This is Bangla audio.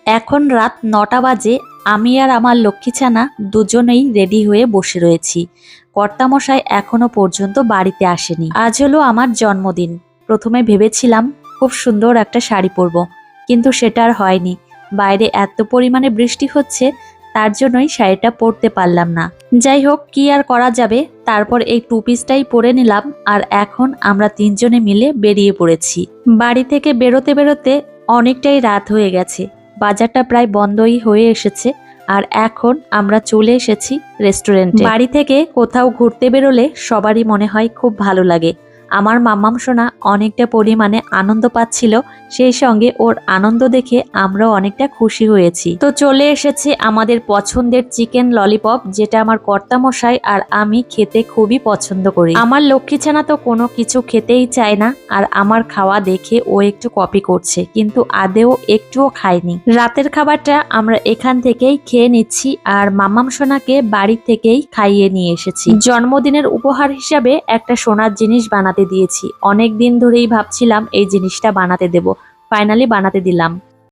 এখন রাত ৯টা বাজে। আমি আর আমার লক্ষ্মীছানা দুজনেই রেডি হয়ে বসে রয়েছি। কর্তামশাই এখনো পর্যন্ত বাড়িতে আসেনি। আজ হলো আমার জন্মদিন। প্রথমে ভেবেছিলাম খুব সুন্দর একটা শাড়ি পরবো, কিন্তু সেটা আর হয়নি। বাইরে এত পরিমাণে বৃষ্টি হচ্ছে, তার জন্যই শাড়িটা পরতে পারলাম না। যাই হোক, কি আর করা যাবে। তারপর এই টু পিসটাই পরে নিলাম, আর এখন আমরা তিনজনে মিলে বেরিয়ে পড়েছি। বাড়ি থেকে বেরোতে বেরোতে অনেকটাই রাত হয়ে গেছে। বাজারটা প্রায় বন্ধই হয়ে এসেছে, আর এখন আমরা চলে এসেছি রেস্টুরেন্টে। বাড়ি থেকে কোথাও ঘুরতে বেরোলে সবারই মনে হয় খুব ভালো লাগে। আমার মাম্মাম সোনা অনেকটা পরিমাণে আনন্দ পাচ্ছিল, সেই সঙ্গে ওর আনন্দ দেখে আমরাও অনেকটা খুশি হয়েছি। তো চলে এসেছে আমাদের পছন্দের চিকেন ললিপপ, যেটা আমার কর্তামশাই আর আমি খেতে খুবই পছন্দ করি। আমার লক্ষ্মীছানা তো কোনো কিছু খেতেই চায় না, আর আমার খাওয়া দেখে ও একটু কপি করছে, কিন্তু আদেও একটুও খায়নি। রাতের খাবারটা আমরা এখান থেকেই খেয়ে নিচ্ছি, আর মাম্মাম সোনাকে বাড়ি থেকেই খাইয়ে নিয়ে এসেছি। জন্মদিনের উপহার হিসাবে একটা সোনার জিনিস বানাতে দিয়েছি। অনেক দিন ধরেই ভাবছিলাম এই জিনিসটা বানাতে দেব, ফাইনালি বানাতে দিলাম।